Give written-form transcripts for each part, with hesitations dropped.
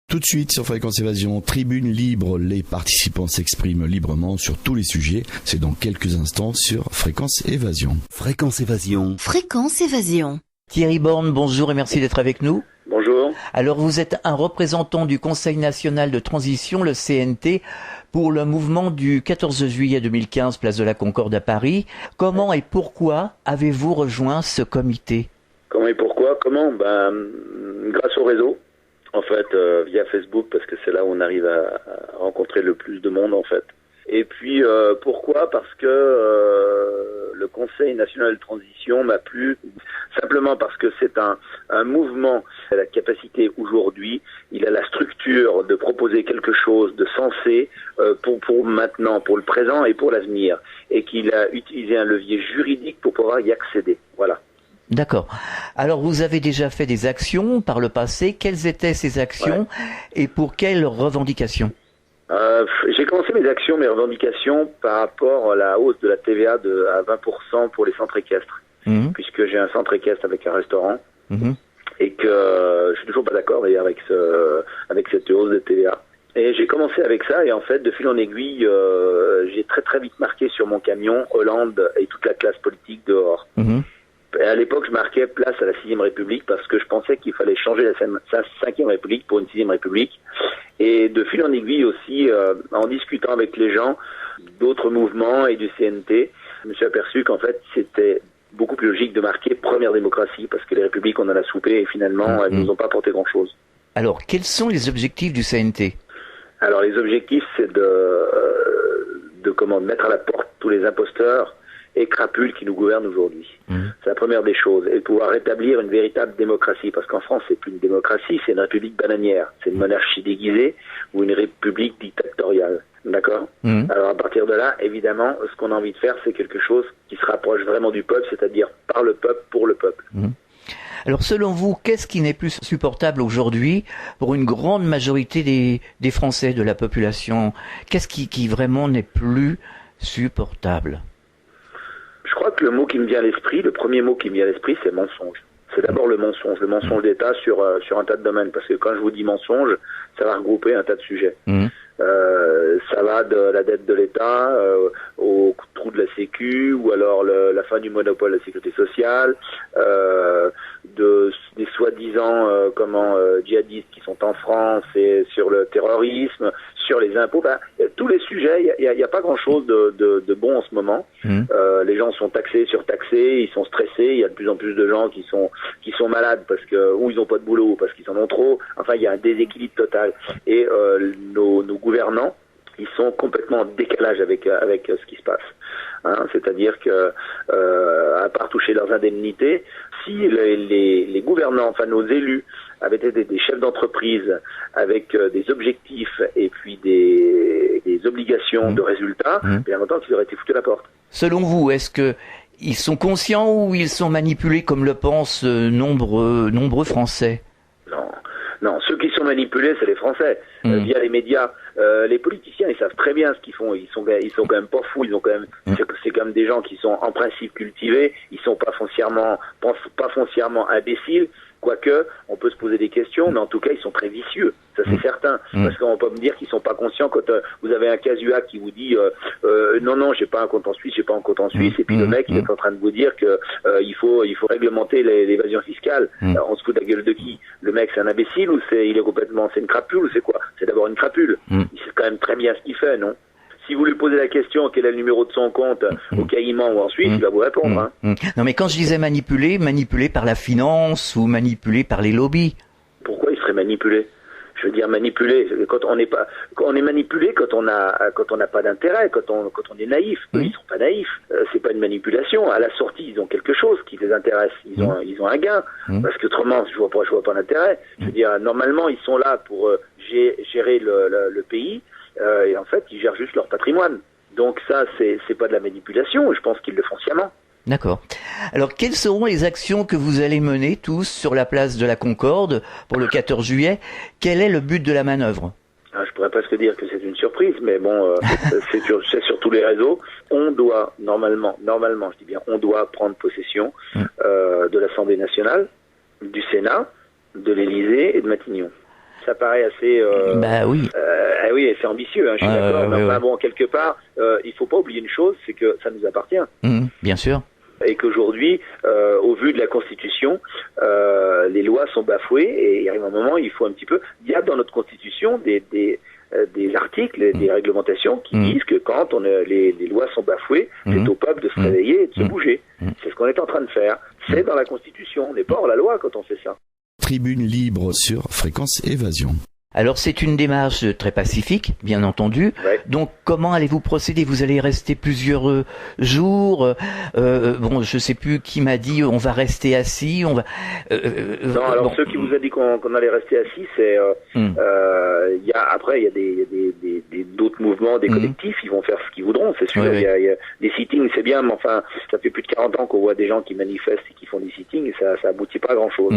Tout de suite sur Fréquence Évasion, tribune libre, les participants s'expriment librement sur tous les sujets. C'est dans quelques instants sur Fréquence Évasion. Fréquence Évasion. Fréquence Évasion. Thierry Borne, bonjour et merci d'être avec nous. Bonjour. Alors vous êtes un représentant du Conseil national de transition, le CNT, pour le mouvement du 14 juillet 2015, place de la Concorde à Paris. Comment et pourquoi avez-vous rejoint ce comité ? Comment et pourquoi ? Grâce au réseau. En fait, via Facebook, parce que c'est là où on arrive à rencontrer le plus de monde, en fait. Et puis, pourquoi ? Parce que le Conseil national de transition m'a plu, simplement parce que c'est un mouvement qui a la capacité aujourd'hui, il a la structure de proposer quelque chose de sensé pour maintenant, pour le présent et pour l'avenir, et qu'il a utilisé un levier juridique pour pouvoir y accéder. Voilà. D'accord. Alors vous avez déjà fait des actions par le passé. Quelles étaient ces actions et pour quelles revendications ? J'ai commencé mes actions, mes revendications par rapport à la hausse de la TVA à 20% pour les centres équestres, puisque j'ai un centre équestre avec un restaurant et que je suis toujours pas d'accord d'ailleurs avec cette hausse de TVA. Et j'ai commencé avec ça et en fait, de fil en aiguille, j'ai très très vite marqué sur mon camion Hollande et toute la classe politique dehors. Et à l'époque, je marquais place à la 6ème République parce que je pensais qu'il fallait changer la 5ème République pour une 6ème République. Et de fil en aiguille aussi, en discutant avec les gens d'autres mouvements et du CNT, je me suis aperçu qu'en fait, c'était beaucoup plus logique de marquer première démocratie parce que les républiques, on en a soupé et finalement, elles ne nous ont pas apporté grand-chose. Alors, quels sont les objectifs du CNT ? Alors, les objectifs, c'est de mettre à la porte tous les imposteurs et crapules qui nous gouvernent aujourd'hui. C'est la première des choses. Et pouvoir rétablir une véritable démocratie. Parce qu'en France, c'est plus une démocratie, c'est une république bananière. C'est une monarchie déguisée ou une république dictatoriale. D'accord ? Alors à partir de là, évidemment, ce qu'on a envie de faire, c'est quelque chose qui se rapproche vraiment du peuple, c'est-à-dire par le peuple, pour le peuple. Alors selon vous, qu'est-ce qui n'est plus supportable aujourd'hui pour une grande majorité des Français, de la population ? Qu'est-ce qui vraiment n'est plus supportable ? Je crois que le mot qui me vient à l'esprit, le premier mot qui me vient à l'esprit, c'est mensonge. C'est d'abord le mensonge d'État sur un tas de domaines. Parce que quand je vous dis mensonge, ça va regrouper un tas de sujets. Ça va de la dette de l'État au trou de la Sécu, ou alors la fin du monopole de la sécurité sociale, des soi-disant djihadistes qui sont en France et sur le terrorisme, sur les impôts, tous les sujets, il y a pas grand-chose de bon en ce moment. Les gens sont surtaxés, ils sont stressés, il y a de plus en plus de gens qui sont malades parce que ou ils n'ont pas de boulot ou parce qu'ils en ont trop. Enfin, il y a un déséquilibre total. Et nos gouvernants, ils sont complètement en décalage avec ce qui se passe. C'est-à-dire que à part toucher leurs indemnités, si les gouvernants, enfin nos élus, avaient été des chefs d'entreprise avec des objectifs et puis des obligations de résultats, bien longtemps qu'ils auraient été foutus à la porte. Selon vous, est-ce que ils sont conscients ou ils sont manipulés comme le pensent nombreux Français ? Non, ceux qui sont manipulés, c'est les Français via les médias. Les politiciens, ils savent très bien ce qu'ils font. Ils sont quand même pas fous. Ils ont quand même, c'est quand même des gens qui sont en principe cultivés. Ils sont pas foncièrement imbéciles. Quoique, on peut se poser des questions, mais en tout cas, ils sont très vicieux. Ça, c'est certain. Parce qu'on peut me dire qu'ils sont pas conscients quand vous avez un casual qui vous dit non, j'ai pas un compte en Suisse, et puis le mec, il est en train de vous dire que il faut réglementer l'évasion fiscale. Alors, on se fout de la gueule de qui ? Le mec, c'est un imbécile ou c'est une crapule ou c'est quoi ? C'est d'abord une crapule. Il sait quand même très bien ce qu'il fait, non ? Si vous lui posez la question quel est le numéro de son compte au Caïman ou en Suisse, il va vous répondre. Non, mais quand je disais manipulé par la finance ou manipulé par les lobbies. Pourquoi il serait manipulé ? Je veux dire manipulé quand on est manipulé quand on n'a pas d'intérêt, quand on est naïf. Eux, ils sont pas naïfs. C'est pas une manipulation. À la sortie, ils ont quelque chose qui les intéresse. Ils ont un gain. Parce qu'autrement, je vois pas l'intérêt. Je veux dire, normalement, ils sont là pour gérer le pays. Et en fait, ils gèrent juste leur patrimoine. Donc ça, c'est pas de la manipulation. Je pense qu'ils le font sciemment. D'accord. Alors, quelles seront les actions que vous allez mener tous sur la place de la Concorde pour le 14 juillet ? Quel est le but de la manœuvre ? Je pourrais presque dire que c'est une surprise, mais bon, c'est sur tous les réseaux. On doit, normalement, je dis bien, on doit prendre possession de l'Assemblée nationale, du Sénat, de l'Élysée et de Matignon. ça paraît assez... oui, c'est ambitieux, hein, je suis d'accord. Mais enfin, bon, quelque part, il faut pas oublier une chose, c'est que ça nous appartient. Bien sûr. Et qu'aujourd'hui, au vu de la Constitution, les lois sont bafouées et il arrive un moment, il faut un petit peu... Il y a dans notre Constitution des articles, des réglementations qui disent que quand les lois sont bafouées, c'est au peuple de se réveiller et de se bouger. C'est ce qu'on est en train de faire. C'est dans la Constitution. On n'est pas hors la loi quand on fait ça. Tribune libre sur Fréquence Évasion. Alors c'est une démarche très pacifique, bien entendu. Ouais. Donc comment allez-vous procéder? Vous allez rester plusieurs jours. Bon, je sais plus qui m'a dit on va rester assis. On va. Non, alors ceux qui vous a dit qu'on allait rester assis, c'est il y a d'autres mouvements, des collectifs, ils vont faire ce qu'ils voudront, c'est sûr. Il y a des sittings, c'est bien, mais enfin ça fait plus de 40 ans qu'on voit des gens qui manifestent et qui font des sittings et ça aboutit pas à grand chose.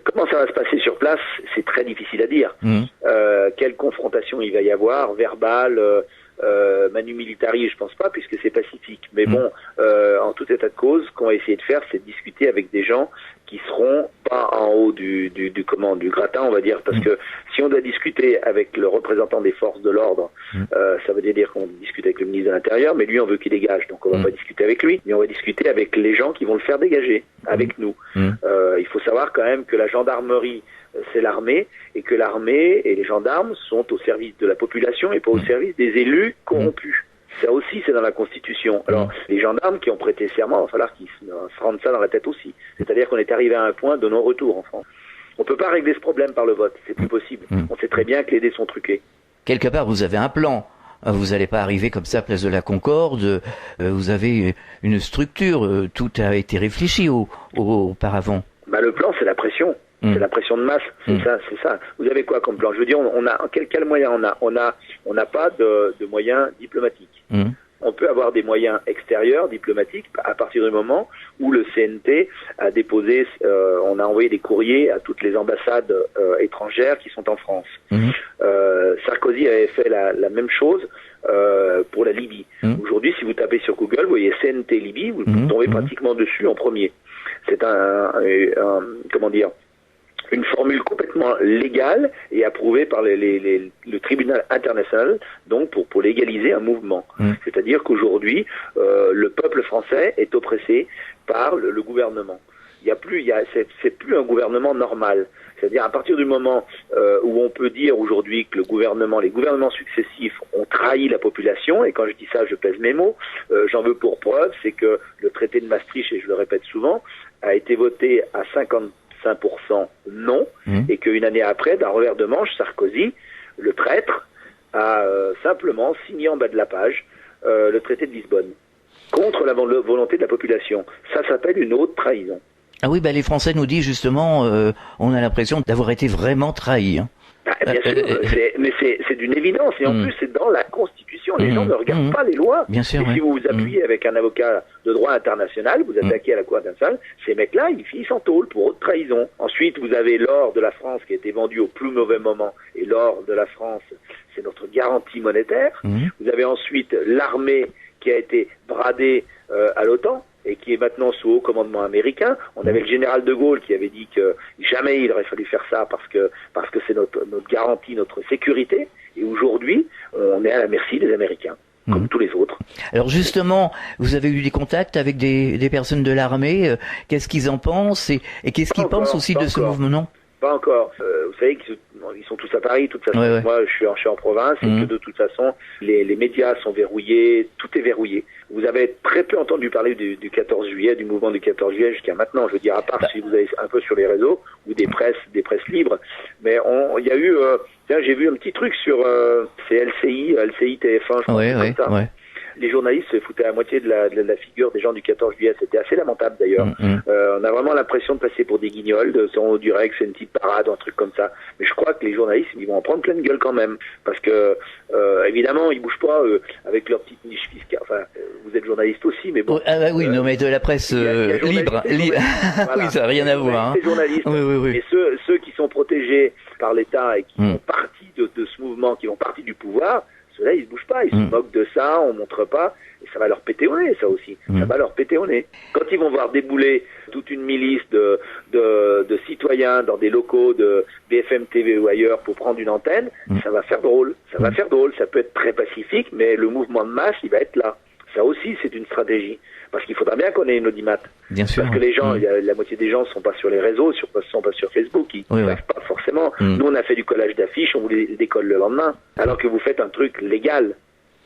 Comment ça va se passer sur place, c'est très difficile à dire. Quelle confrontation il va y avoir, verbale, manu militari, je pense pas, puisque c'est pacifique. Mais bon, en tout état de cause, ce qu'on va essayer de faire, c'est de discuter avec des gens qui seront pas en haut du gratin, on va dire, parce que si on doit discuter avec le représentant des forces de l'ordre, ça veut dire qu'on discute avec le ministre de l'Intérieur, mais lui, on veut qu'il dégage, donc on va pas discuter avec lui, mais on va discuter avec les gens qui vont le faire dégager, avec nous. Il faut savoir quand même que la gendarmerie, c'est l'armée, et que l'armée et les gendarmes sont au service de la population et pas au service des élus corrompus. Ça aussi, c'est dans la Constitution. Alors, les gendarmes qui ont prêté serment, il va falloir qu'ils se rendent ça dans la tête aussi. C'est-à-dire qu'on est arrivé à un point de non-retour en France. On peut pas régler ce problème par le vote, c'est plus possible. On sait très bien que les dés sont truqués. Quelque part, vous avez un plan. Vous n'allez pas arriver comme ça, place de la Concorde. Vous avez une structure. Tout a été réfléchi auparavant. Le plan, c'est la pression. C'est la pression de masse, c'est ça. Vous avez quoi comme plan? Je veux dire, on a quel moyen on n'a pas de moyens diplomatiques. On peut avoir des moyens extérieurs diplomatiques à partir du moment où le CNT a déposé, on a envoyé des courriers à toutes les ambassades étrangères qui sont en France. Sarkozy avait fait la même chose pour la Libye. Aujourd'hui, si vous tapez sur Google, vous voyez CNT Libye, vous tombez pratiquement dessus en premier. C'est une formule complètement légale et approuvée par le tribunal international, donc pour légaliser un mouvement. C'est-à-dire qu'aujourd'hui, le peuple français est oppressé par le gouvernement. C'est plus un gouvernement normal. C'est-à-dire à partir du moment où on peut dire aujourd'hui que les gouvernements successifs ont trahi la population, et quand je dis ça, je pèse mes mots, j'en veux pour preuve, c'est que le traité de Maastricht, et je le répète souvent, a été voté à 55% non, et qu'une année après, d'un revers de manche, Sarkozy, le traître, a simplement signé en bas de la page le traité de Lisbonne, contre la volonté de la population. Ça s'appelle une haute trahison. Ah oui, les Français nous disent justement, on a l'impression d'avoir été vraiment trahis. Bien sûr, mais c'est d'une évidence, et en plus c'est dans la Constitution. Les gens ne regardent pas les lois. Bien sûr, et si vous vous appuyez avec un avocat de droit international, vous attaquez à la Cour internationale, ces mecs-là, ils finissent en tôle pour haute trahison. Ensuite, vous avez l'or de la France qui a été vendu au plus mauvais moment, et l'or de la France, c'est notre garantie monétaire. Vous avez ensuite l'armée qui a été bradée à l'OTAN, et qui est maintenant sous haut commandement américain. On avait le général de Gaulle qui avait dit que jamais il aurait fallu faire ça parce que c'est notre garantie, notre sécurité. Et aujourd'hui, on est à la merci des Américains, comme tous les autres. Alors justement, vous avez eu des contacts avec des personnes de l'armée. Qu'est-ce qu'ils en pensent et qu'est-ce qu'ils pensent aussi de ce mouvement? Pas encore. Vous savez qu'ils sont tous à Paris, de toute façon. Moi, je suis en province, et que de toute façon, les médias sont verrouillés, tout est verrouillé. Vous avez très peu entendu parler du 14 juillet, du mouvement du 14 juillet jusqu'à maintenant. Je veux dire, à part si vous allez un peu sur les réseaux ou des presses libres. Mais il y a eu, j'ai vu un petit truc sur, c'est LCI TF1, je crois, comme ça. Les journalistes se foutaient à moitié de la figure des gens du 14 juillet. C'était assez lamentable d'ailleurs. On a vraiment l'impression de passer pour des guignols, on dirait que c'est une petite parade, un truc comme ça. Mais je crois que les journalistes, ils vont en prendre plein de gueule quand même. Parce que, évidemment, ils bougent pas avec leur petite niche fiscale. Enfin, vous êtes journaliste aussi, mais bon. Oui, non, mais de la presse libre. Voilà. Oui, ça n'a rien à voir. Les journalistes. Et ceux qui sont protégés par l'État et qui font partie de ce mouvement, qui font partie du pouvoir, Ceux-là, ils se bougent pas, ils se moquent de ça, on montre pas, et ça va leur péter au nez, ça aussi. Ça va leur péter au nez. Quand ils vont voir débouler toute une milice de citoyens dans des locaux de BFM TV ou ailleurs pour prendre une antenne, ça va faire drôle. Ça va faire drôle. Ça peut être très pacifique, mais le mouvement de masse, il va être là. Ça aussi, c'est une stratégie. Parce qu'il faudra bien qu'on ait une audimat. Bien sûr. Parce que les gens, la moitié des gens ne sont pas sur les réseaux, sont pas sur Facebook, ils ne savent pas forcément. Nous, on a fait du collage d'affiches, on vous les décolle le lendemain, alors que vous faites un truc légal.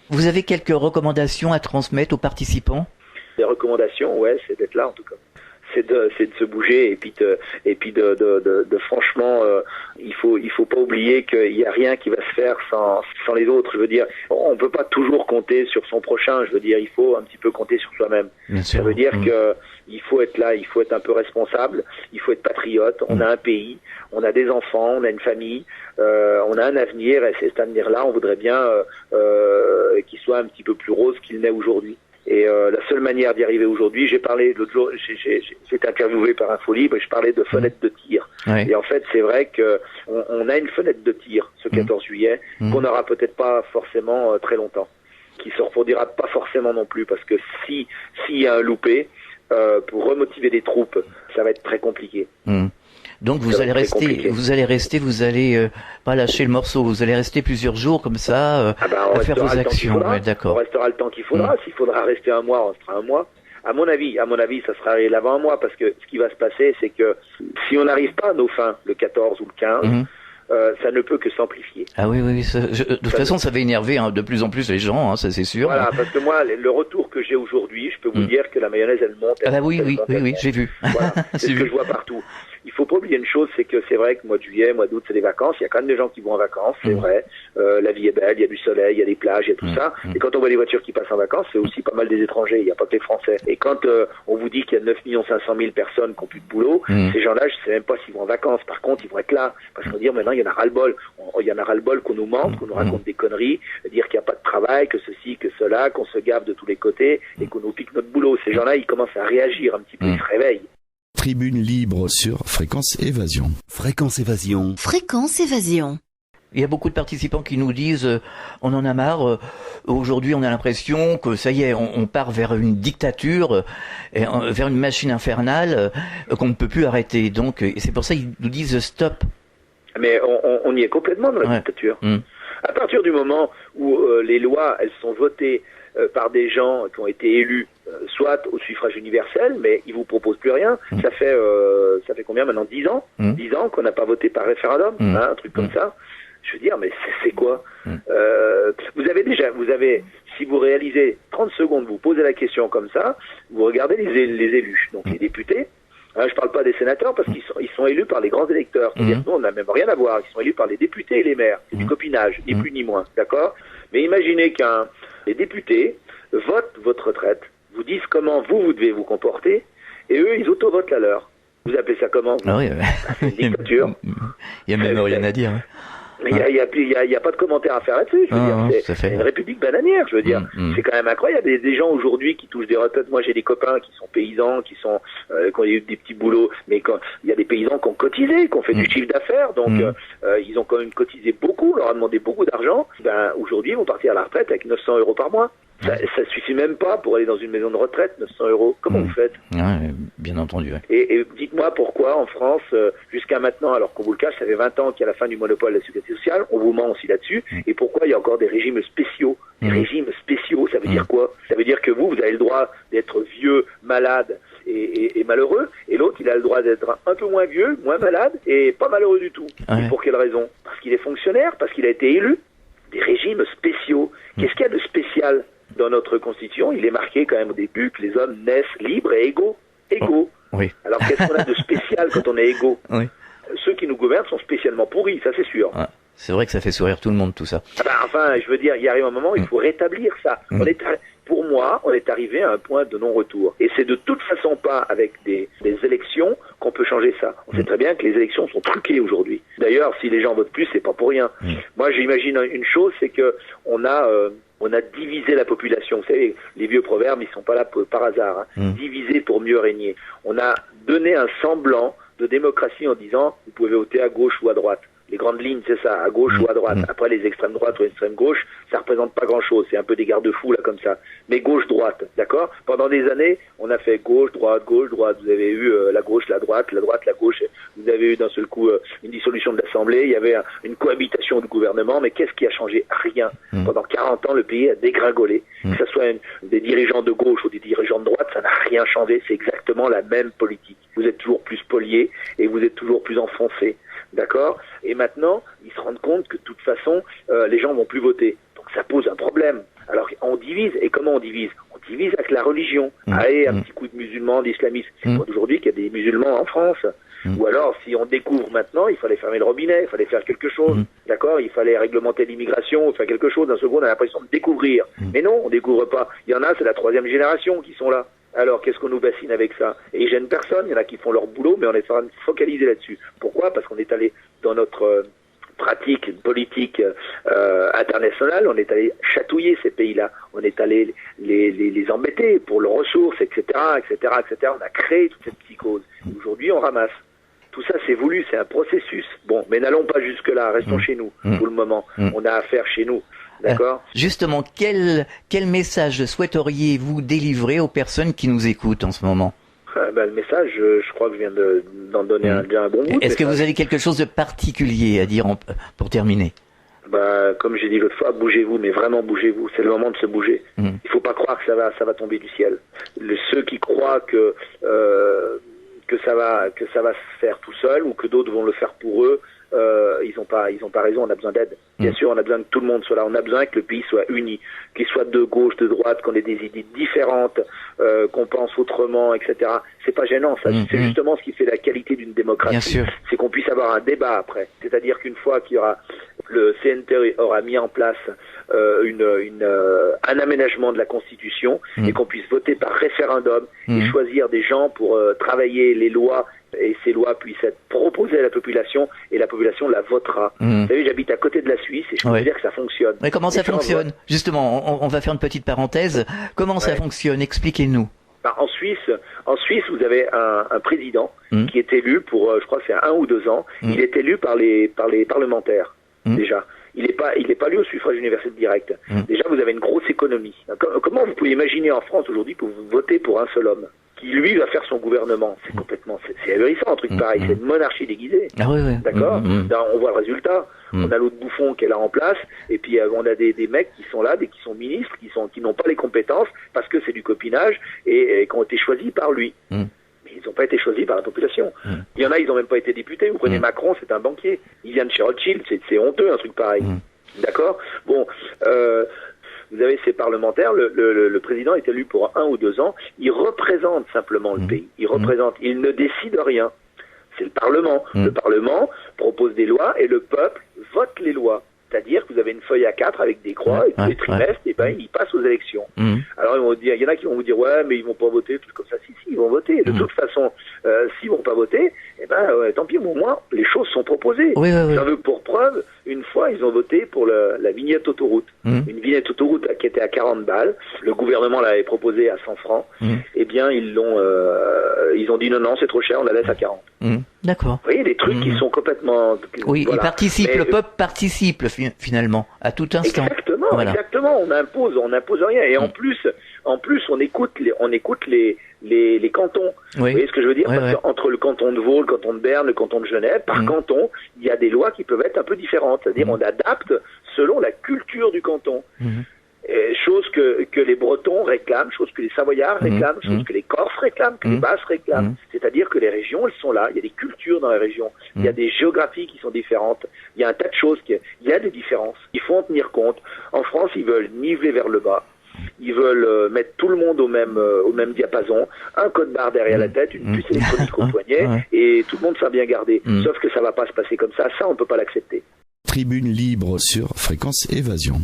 Vous avez quelques recommandations à transmettre aux participants? Les recommandations, ouais, c'est d'être là en tout cas. C'est de se bouger et puis de franchement, il faut pas oublier qu'il y a rien qui va se faire sans les autres. Je veux dire, on peut pas toujours compter sur son prochain. Je veux dire, il faut un petit peu compter sur soi-même. Ça veut dire que il faut être là, il faut être un peu responsable, il faut être patriote. On a un pays, on a des enfants, on a une famille, on a un avenir et cet avenir-là, on voudrait bien qu'il soit un petit peu plus rose qu'il n'est aujourd'hui. Et la seule manière d'y arriver aujourd'hui, j'ai parlé l'autre jour, j'ai été interviewé par Infolibre et je parlais de fenêtre de tir. Et en fait, c'est vrai que on a une fenêtre de tir ce 14 juillet qu'on n'aura peut-être pas forcément très longtemps, qui se reproduira pas forcément non plus, parce que s'il y a un loupé, pour remotiver les troupes, ça va être très compliqué. Donc vous allez rester, pas lâcher le morceau, vous allez rester plusieurs jours comme ça à faire vos actions. D'accord. On restera le temps qu'il faudra. S'il faudra rester un mois, on restera un mois. À mon avis, ça sera avant un mois, parce que ce qui va se passer, c'est que si on n'arrive pas à nos fins, le 14 ou le 15, ça ne peut que s'amplifier. Ah oui, de toute façon, ça va énerver de plus en plus les gens, ça c'est sûr. Voilà, parce que moi, le retour que j'ai aujourd'hui, je peux vous dire que la mayonnaise, elle monte. Oui, j'ai vu. Voilà, c'est ce que je vois partout. Il faut pas oublier une chose, c'est que c'est vrai que mois de juillet, mois d'août, c'est des vacances. Il y a quand même des gens qui vont en vacances, c'est vrai. La vie est belle, il y a du soleil, il y a des plages, il y a tout ça. Et quand on voit les voitures qui passent en vacances, c'est aussi pas mal des étrangers. Il n'y a pas que les Français. Et quand on vous dit qu'il y a 9 500 000 personnes qui n'ont plus de boulot, ces gens-là, je sais même pas s'ils vont en vacances. Par contre, ils vont être là. Parce qu'on va dire maintenant, il y en a ras-le-bol. Il y en a ras-le-bol qu'on nous mente, qu'on nous raconte des conneries, dire qu'il n'y a pas de travail, que ceci, que cela, qu'on se gave de tous les côtés et qu'on nous pique notre boulot. Ces gens-là, ils commencent à réagir un petit peu, ils se réveillent. Tribune libre sur Fréquence Évasion. Fréquence Évasion. Fréquence Évasion. Il y a beaucoup de participants qui nous disent on en a marre, aujourd'hui on a l'impression que ça y est, on part vers une dictature, vers une machine infernale qu'on ne peut plus arrêter. Donc, et c'est pour ça qu'ils nous disent stop. Mais on y est complètement dans la dictature. À partir du moment où les lois, elles sont votées par des gens qui ont été élus, soit au suffrage universel, mais ils vous proposent plus rien. Ça fait combien maintenant? 10 ans 10 ans qu'on n'a pas voté par référendum, un truc comme ça. Je veux dire, mais c'est quoi? Vous avez, si vous réalisez 30 secondes, vous posez la question comme ça, vous regardez les élus, donc les députés. Je parle pas des sénateurs parce qu'ils sont élus par les grands électeurs. C'est-à-dire nous, on n'a même rien à voir. Ils sont élus par les députés et les maires. C'est du copinage, ni plus ni moins. D'accord? Mais imaginez les députés votent votre retraite, vous disent comment vous devez vous comporter, et eux, ils auto-votent la leur. Vous appelez ça comment? C'est une dictature. Il y a même rien à dire. Mais il y a pas de commentaire à faire là-dessus. Je veux dire, c'est une république bananière. Je veux dire, c'est quand même incroyable. Il y a des gens aujourd'hui qui touchent des retraites. Moi, j'ai des copains qui sont paysans, qui ont eu des petits boulots, mais il y a des paysans qui ont cotisé, qui ont fait du chiffre d'affaires, donc ils ont quand même cotisé beaucoup. On leur a demandé beaucoup d'argent. Aujourd'hui, ils vont partir à la retraite avec 900 € par mois. Ça suffit même pas pour aller dans une maison de retraite, 900 €. Comment vous faites? Bien entendu. Et dites-moi pourquoi en France, jusqu'à maintenant, alors qu'on vous le cache, ça fait 20 ans qu'il y a la fin du monopole de la sécurité sociale, on vous ment aussi là-dessus, et pourquoi il y a encore des régimes spéciaux? Des régimes spéciaux, ça veut dire quoi? Ça veut dire que vous avez le droit d'être vieux, malade et malheureux, et l'autre, il a le droit d'être un peu moins vieux, moins malade, et pas malheureux du tout. Et pour quelle raison? Parce qu'il est fonctionnaire, parce qu'il a été élu. Des régimes spéciaux. Qu'est-ce qu'il y a de spécial dans notre constitution? Il est marqué quand même au début que les hommes naissent libres et égaux. Alors qu'est-ce qu'on a de spécial quand on est égaux? Ceux qui nous gouvernent sont spécialement pourris, ça c'est sûr. C'est vrai que ça fait sourire tout le monde, tout ça. Enfin, je veux dire, il arrive un moment où il faut rétablir ça. Pour moi, on est arrivé à un point de non-retour. Et c'est de toute façon pas avec des élections qu'on peut changer ça. On sait très bien que les élections sont truquées aujourd'hui. D'ailleurs, si les gens votent plus, c'est pas pour rien. Moi, j'imagine une chose, c'est que on a divisé la population. Vous savez, les vieux proverbes, ils sont pas là par hasard. Diviser pour mieux régner. On a donné un semblant de démocratie en disant, vous pouvez voter à gauche ou à droite. Les grandes lignes, c'est ça, à gauche ou à droite. Après, les extrêmes droite ou extrême gauche, ça représente pas grand-chose. C'est un peu des garde-fous, là, comme ça. Mais gauche-droite, d'accord? Pendant des années, on a fait gauche-droite, gauche-droite. Vous avez eu la gauche, la droite, la gauche. Vous avez eu d'un seul coup une dissolution de l'Assemblée. Il y avait une cohabitation du gouvernement. Mais qu'est-ce qui a changé? Rien. Pendant 40 ans, le pays a dégringolé. Que ce soit des dirigeants de gauche ou des dirigeants de droite, ça n'a rien changé. C'est exactement la même politique. Vous êtes toujours plus spoliés et vous êtes toujours plus enfoncés. D'accord? Et maintenant, ils se rendent compte que de toute façon, les gens vont plus voter. Donc ça pose un problème. Alors on divise. Et comment on divise? On divise avec la religion. Allez, un petit coup de musulmans, d'islamistes. Aujourd'hui, qu'il y a des musulmans en France. Ou alors, si on découvre maintenant, il fallait fermer le robinet, il fallait faire quelque chose. D'accord? Il fallait réglementer l'immigration, faire quelque chose. D'un second, on a l'impression de découvrir. Mais non, on découvre pas. Il y en a, c'est la 3e génération qui sont là. Alors, qu'est-ce qu'on nous bassine avec ça? Et ils gênent personne, il y en a qui font leur boulot, mais on est en train de focaliser là-dessus. Pourquoi? Parce qu'on est allé dans notre pratique politique internationale, on est allé chatouiller ces pays-là, on est allé les embêter pour leurs ressources, etc., etc., etc. On a créé toute cette psychose. Aujourd'hui, on ramasse. Tout ça, c'est voulu, c'est un processus. Bon, mais n'allons pas jusque-là, restons chez nous, pour le moment. On a affaire chez nous. D'accord. Justement, quel message souhaiteriez-vous délivrer aux personnes qui nous écoutent en ce moment? Le message, je crois que je viens d'en donner un bon bout. Est-ce que vous avez quelque chose de particulier à dire pour terminer? Comme j'ai dit l'autre fois, bougez-vous, mais vraiment bougez-vous. C'est le moment de se bouger. Il faut pas croire que ça va tomber du ciel. Ceux qui croient que ça va se faire tout seul ou que d'autres vont le faire pour eux, ils ont pas raison. On a besoin d'aide. Bien sûr, on a besoin que tout le monde soit là. On a besoin que le pays soit uni, qu'il soit de gauche, de droite, qu'on ait des idées différentes, qu'on pense autrement, etc. C'est pas gênant, ça. C'est justement ce qui fait la qualité d'une démocratie. C'est qu'on puisse avoir un débat après. C'est-à-dire qu'une fois qu'il y aura le CNT aura mis en place un aménagement de la Constitution et qu'on puisse voter par référendum et choisir des gens pour travailler les lois et ces lois puissent être proposées à la population et la population la votera. Vous savez, j'habite à côté de la Suisse et je peux vous dire que ça fonctionne. Mais comment ça fonctionne? Justement, on va faire une petite parenthèse. Comment ça fonctionne? Expliquez-nous. En Suisse, vous avez un président qui est élu pour, je crois que c'est 1 ou 2 ans. Il est élu par les parlementaires. Déjà. Il n'est pas élu au suffrage universel direct. Déjà, vous avez une grosse économie. Comment vous pouvez imaginer en France aujourd'hui que vous votez pour un seul homme qui, lui, va faire son gouvernement? C'est ahurissant, un truc pareil. C'est une monarchie déguisée. Ah oui. D'accord? On voit le résultat. On a l'autre bouffon qui est là en place, et puis on a des mecs qui sont là, qui sont ministres, qui n'ont pas les compétences, parce que c'est du copinage, et qui ont été choisis par lui. Ils n'ont pas été choisis par la population. Il y en a, ils n'ont même pas été députés. Vous prenez Macron, c'est un banquier. Il vient de chez Rothschild, c'est honteux un truc pareil. D'accord? Bon, vous avez ces parlementaires, le président est élu pour 1 ou 2 ans, il représente simplement le pays. Il ne décide rien. C'est le Parlement. Le Parlement propose des lois et le peuple vote les lois. C'est-à-dire que vous avez une feuille A4 avec des croix et tous les trimestres, et ils passent aux élections. Alors ils vont dire, il y en a qui vont vous dire ouais, mais ils vont pas voter, tout comme ça. Si, ils vont voter. De toute façon, s'ils vont pas voter, tant pis, au moins les choses sont proposées. J'en veux pour preuve, une fois ils ont voté pour la vignette autoroute. Une vignette autoroute qui était à 40 balles. Le gouvernement l'avait proposé à 100 francs. Eh bien ils ont dit non, c'est trop cher, on la laisse à 40. D'accord. Vous voyez, des trucs qui sont complètement... Oui, voilà. Le peuple participe finalement, à tout instant. Exactement, on n'impose rien. Et en plus, on écoute les cantons. Vous voyez ce que je veux dire? Parce qu'entre le canton de Vaud, le canton de Berne, le canton de Genève, par canton, il y a des lois qui peuvent être un peu différentes. C'est-à-dire on adapte selon la culture du canton. Chose que les Bretons réclament, chose que les Savoyards réclament, chose que les Corses réclament, que les Basses réclament. C'est-à-dire que les régions, elles sont là. Il y a des cultures dans les régions. Il y a des géographies qui sont différentes. Il y a un tas de choses. Il y a des différences. Il faut en tenir compte. En France, ils veulent niveler vers le bas. Ils veulent mettre tout le monde au même diapason, un code barre derrière la tête, une puce électronique au poignet, et tout le monde sera bien gardé. Sauf que ça va pas se passer comme ça. Ça, on peut pas l'accepter. Tribune libre sur Fréquence Évasion.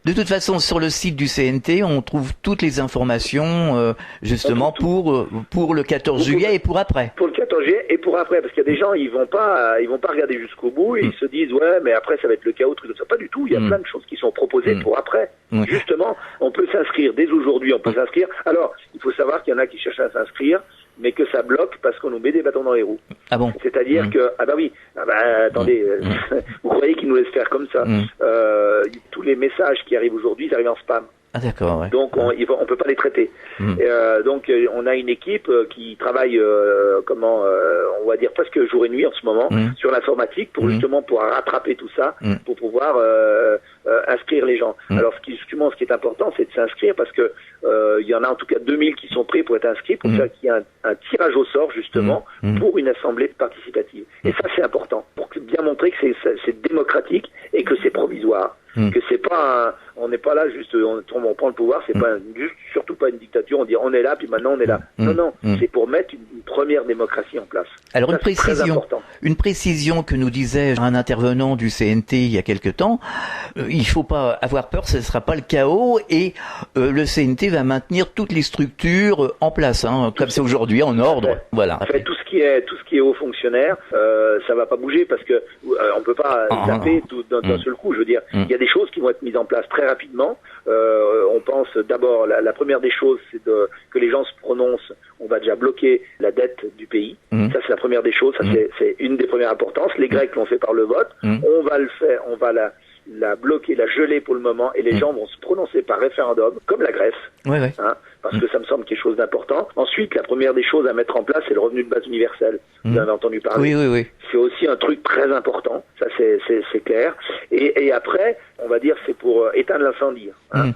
De toute façon, sur le site du CNT, on trouve toutes les informations, justement, pour le 14 juillet et pour après. Pour le 14 juillet et pour après, parce qu'il y a des gens, ils vont pas regarder jusqu'au bout et ils se disent, ouais, mais après, ça va être le chaos, truc comme ça. Pas du tout. Il y a plein de choses qui sont proposées pour après. Justement, on peut s'inscrire dès aujourd'hui, on peut s'inscrire. Alors, il faut savoir qu'il y en a qui cherchent à s'inscrire mais que ça bloque parce qu'on nous met des bâtons dans les roues. Ah bon? C'est-à-dire que, attendez, vous croyez qu'ils nous laissent faire comme ça? Tous les messages qui arrivent aujourd'hui, ils arrivent en spam. Ah d'accord, ouais. Donc on peut pas les traiter. Donc on a une équipe qui travaille on va dire presque jour et nuit en ce moment sur l'informatique pour justement pouvoir rattraper tout ça, pour pouvoir inscrire les gens. Alors ce qui est important, c'est de s'inscrire parce que il y en a en tout cas 2000 qui sont prêts pour être inscrits pour faire qu'il y ait un tirage au sort justement pour une assemblée participative. Et ça c'est important pour bien montrer que c'est démocratique et que c'est provisoire. Que c'est pas on n'est pas là juste on prend le pouvoir, c'est pas surtout pas une dictature, on dit on est là puis maintenant on est là. Non, c'est pour mettre une première démocratie en place. Alors une précision que nous disait un intervenant du CNT il y a quelque temps, il faut pas avoir peur, ce ne sera pas le chaos et le CNT va maintenir toutes les structures en place comme c'est aujourd'hui en ordre. Voilà. En fait, tout ce qui est haut fonctionnaire, ça va pas bouger parce que on peut pas zapper tout d'un seul coup, je veux dire, il y a des choses qui vont être mises en place très rapidement. On pense d'abord, la première des choses, c'est que les gens se prononcent. On va déjà bloquer la dette du pays. Ça, c'est la première des choses. Ça, c'est une des premières importances. Les Grecs l'ont fait par le vote. On va le faire. On va la bloquer, la geler pour le moment, et les gens vont se prononcer par référendum, comme la Grèce. Parce que ça me semble quelque chose d'important. Ensuite, la première des choses à mettre en place, c'est le revenu de base universel. Vous en avez entendu parler. Oui. C'est aussi un truc très important. Ça, c'est clair. Et après, on va dire, c'est pour éteindre l'incendie.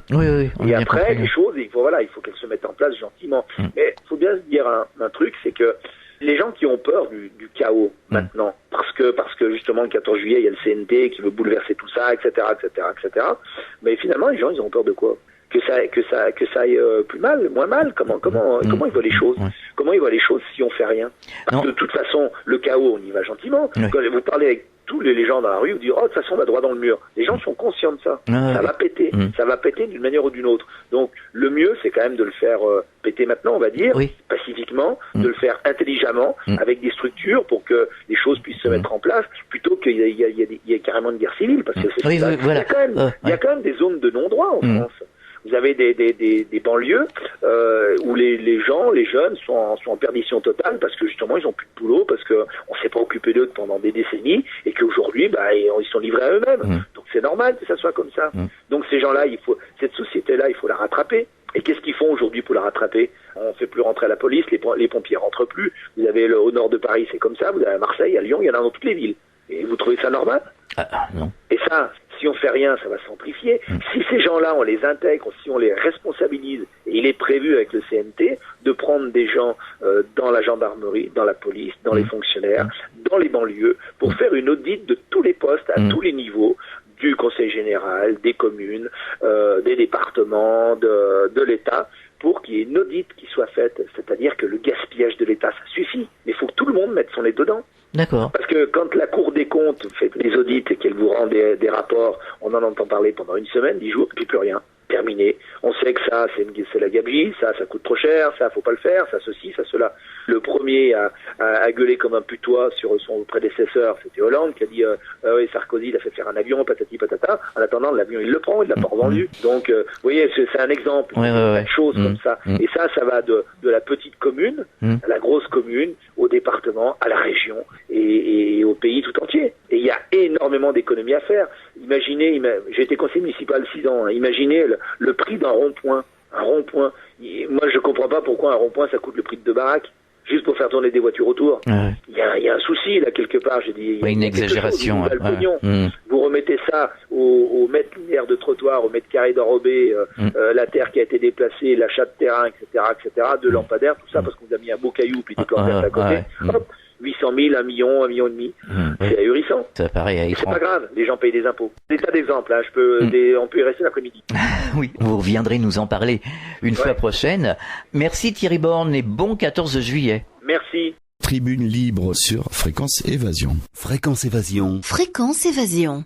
Oui. Et après, les choses, il faut qu'elles se mettent en place gentiment. Mais il faut bien se dire un truc, c'est que les gens qui ont peur du chaos maintenant, parce que justement le 14 juillet, il y a le CNT qui veut bouleverser tout ça, etc. Mais finalement, les gens, ils ont peur de quoi? Que ça aille plus mal, moins mal. Comment ils voient les choses? Comment ils voient les choses si on fait rien? Parce que de toute façon, le chaos, on y va gentiment. Quand vous parlez avec tous les gens dans la rue, vous dites de toute façon on va droit dans le mur. Les gens sont conscients de ça. Ça va péter. Ça va péter d'une manière ou d'une autre. Donc le mieux, c'est quand même de le faire péter maintenant, on va dire, pacifiquement, de le faire intelligemment, avec des structures pour que les choses puissent se mettre en place, plutôt qu'il y ait carrément une guerre civile, parce que il y a quand même des zones de non-droit en France. Vous avez des banlieues où les gens, les jeunes sont en perdition totale parce que justement ils ont plus de boulot, parce que on s'est pas occupé d'eux pendant des décennies et qu'aujourd'hui ils sont livrés à eux-mêmes. Donc c'est normal que ça soit comme ça. Donc ces gens-là, cette société-là, il faut la rattraper. Et qu'est-ce qu'ils font aujourd'hui pour la rattraper? On fait plus rentrer la police, les pompiers rentrent plus. Vous avez au nord de Paris, c'est comme ça. Vous avez à Marseille, à Lyon, il y en a dans toutes les villes. Et vous trouvez ça normal? Non. Et ça, si on fait rien, ça va s'amplifier. Si ces gens-là, on les intègre, si on les responsabilise, et il est prévu avec le CNT de prendre des gens dans la gendarmerie, dans la police, dans les fonctionnaires, dans les banlieues, pour faire une audit de tous les postes à tous les niveaux, du conseil général, des communes, des départements, de l'État, pour qu'il y ait une audit qui soit faite. C'est-à-dire que le gaspillage de l'État, ça suffit. Mais il faut que tout le monde mette son nez dedans. D'accord. Parce que quand la Cour des comptes fait des audits et qu'elle vous rend des rapports, on en entend parler pendant une semaine, 10 jours, puis plus rien. Terminé. On sait que ça, c'est la gabegie, ça coûte trop cher, ça faut pas le faire, ça ceci, ça cela. Le premier à gueuler comme un putois sur son prédécesseur, c'était Hollande, qui a dit oui, Sarkozy, il a fait faire un avion, patati patata. En attendant, l'avion, il le prend, il l'a pas revendu. Donc, vous voyez, c'est un exemple de choses comme ça. Et ça va de la petite commune à la grosse commune, au département, à la région et au pays tout entier. Et il y a énormément d'économies à faire. Imaginez, j'ai été conseiller municipal 6 ans, imaginez le prix d'un rond-point. Un rond-point. Moi, je comprends pas pourquoi un rond-point, ça coûte le prix de 2 baraques, juste pour faire tourner des voitures autour. Il y a un souci, là, quelque part. J'ai dit, une exagération. Vous remettez ça au mètre linéaire de trottoir, au mètre carré d'enrobé, la terre qui a été déplacée, l'achat de terrain, etc., de lampadaires, tout ça, parce qu'on vous a mis un beau caillou, puis des plantes à côté. Hop, 800 000, 1 million, 1,5 million. C'est ahurissant. Ça paraît c'est pas grave, les gens payent des impôts. Des tas d'exemples, on peut y rester l'après-midi. Oui, vous reviendrez nous en parler une fois prochaine. Merci Thierry Borne et bon 14 juillet. Merci. Tribune libre sur Fréquence Évasion. Fréquence Évasion. Fréquence Évasion.